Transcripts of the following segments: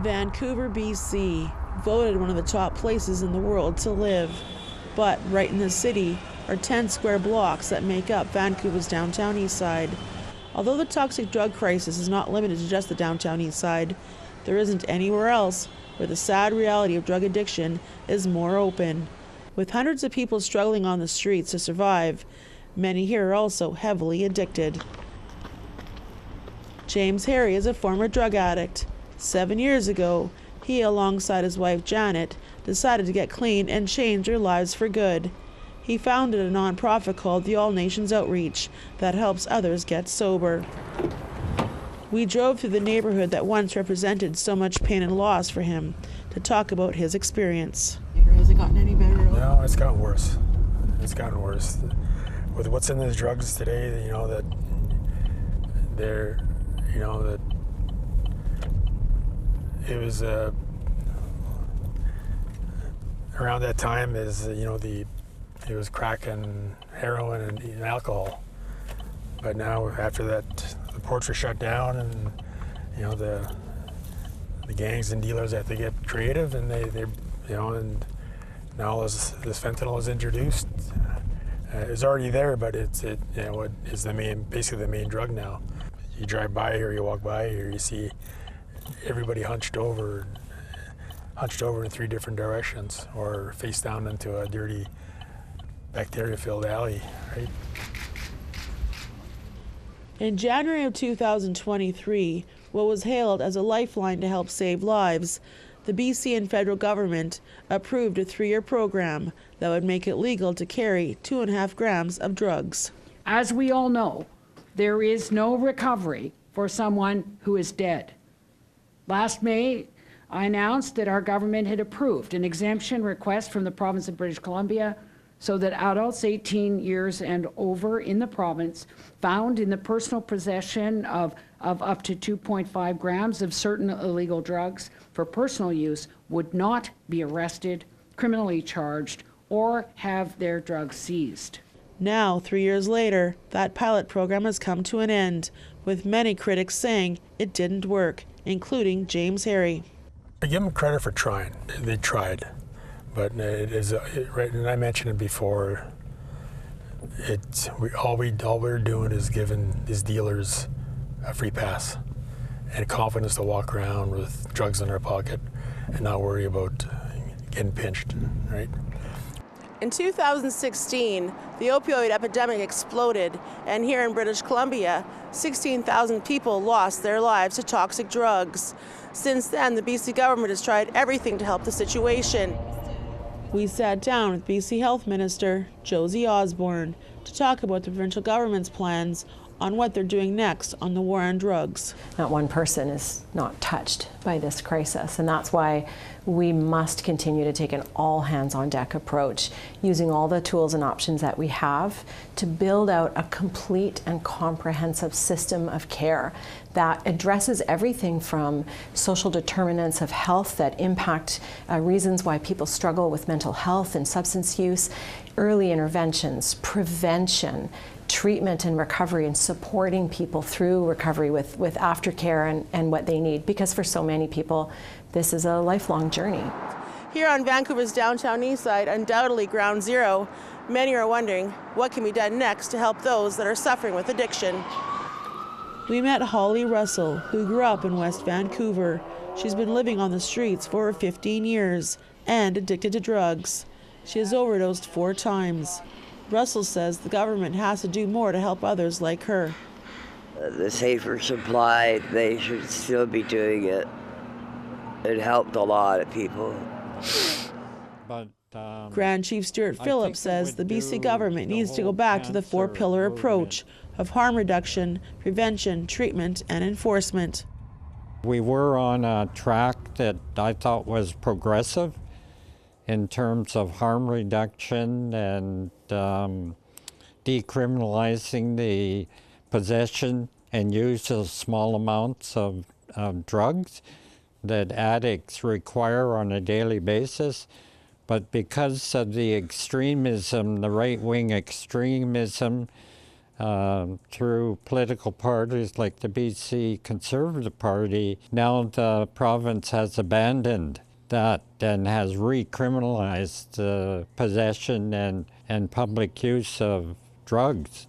Vancouver, BC, voted one of the top places in the world to live. But right in the city are 10 square blocks that make up Vancouver's downtown east side. Although the toxic drug crisis is not limited to just the downtown east side, there isn't anywhere else where the sad reality of drug addiction is more open. With hundreds of people struggling on the streets to survive, many here are also heavily addicted. James Harry is a former drug addict. 7 years ago, he, alongside his wife Janet, decided to get clean and change their lives for good. He founded a nonprofit called the All Nations Outreach that helps others get sober. We drove through the neighborhood that once represented so much pain and loss for him to talk about his experience. Has it gotten any better? No, it's gotten worse. It's gotten worse. With what's in these drugs today, that they're, that it was around that time is it was crack and heroin and alcohol. But now after that, the ports were shut down, and the gangs and dealers have to get creative, and they and now this fentanyl is introduced. It's already there, but it is basically the main drug now. You drive by here, you walk by here, you see everybody hunched over in 3 different directions, or face down into a dirty, bacteria-filled alley, right? In January of 2023, what was hailed as a lifeline to help save lives, the BC and federal government approved a 3-year program that would make it legal to carry 2.5 grams of drugs. As we all know, there is no recovery for someone who is dead. Last May, I announced that our government had approved an exemption request from the province of British Columbia so that adults 18 years and over in the province found in the personal possession of up to 2.5 grams of certain illegal drugs for personal use would not be arrested, criminally charged, or have their drugs seized. Now, 3 years later, that pilot program has come to an end, with many critics saying it didn't work, including James Harry. I give them credit for trying. They tried, but it is right. And I mentioned it before. All we're doing is giving these dealers a free pass and confidence to walk around with drugs in their pocket and not worry about getting pinched, right? In 2016, the opioid epidemic exploded, and here in British Columbia, 16,000 people lost their lives to toxic drugs. Since then, the BC government has tried everything to help the situation. We sat down with BC Health Minister Josie Osborne to talk about the provincial government's plans on what they're doing next on the war on drugs. Not one person is not touched by this crisis, and that's why we must continue to take an all-hands-on-deck approach, using all the tools and options that we have to build out a complete and comprehensive system of care that addresses everything from social determinants of health that impact reasons why people struggle with mental health and substance use, early interventions, prevention, treatment and recovery, and supporting people through recovery with aftercare and what they need, because for so many people this is a lifelong journey. Here on Vancouver's downtown east side, undoubtedly ground zero, many are wondering what can be done next to help those that are suffering with addiction. We met Holly Russell, who grew up in West Vancouver. She's been living on the streets for over 15 years and addicted to drugs. She has overdosed 4 times. Russell says the government has to do more to help others like her. The safer supply, they should still be doing it. It helped a lot of people. Grand Chief Stuart Phillips says the BC government needs to go back to the 4-pillar approach of harm reduction, prevention, treatment, and enforcement. We were on a track that I thought was progressive in terms of harm reduction and decriminalizing the possession and use of small amounts of drugs that addicts require on a daily basis. But because of the extremism, the right-wing extremism, through political parties like the BC Conservative Party. Now the province has abandoned that and has recriminalized possession and public use of drugs.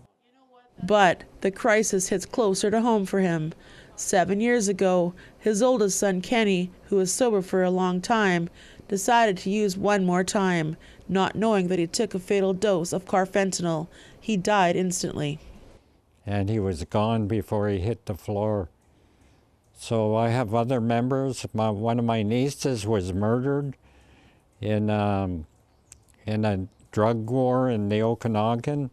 But the crisis hits closer to home for him. 7 years ago, his oldest son Kenny, who was sober for a long time, decided to use one more time, not knowing that he took a fatal dose of carfentanil. He died instantly. And he was gone before he hit the floor. So I have other members. One of my nieces was murdered in a drug war in the Okanagan.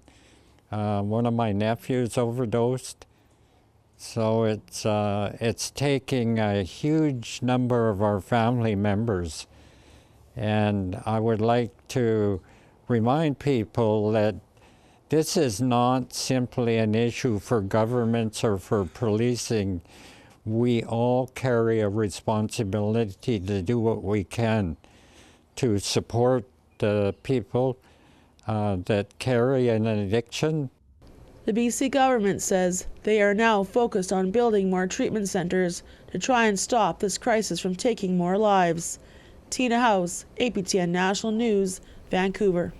One of my nephews overdosed. So it's taking a huge number of our family members. And I would like to remind people that this is not simply an issue for governments or for policing. We all carry a responsibility to do what we can to support the people that carry an addiction. The BC government says they are now focused on building more treatment centers to try and stop this crisis from taking more lives. Tina House, APTN National News, Vancouver.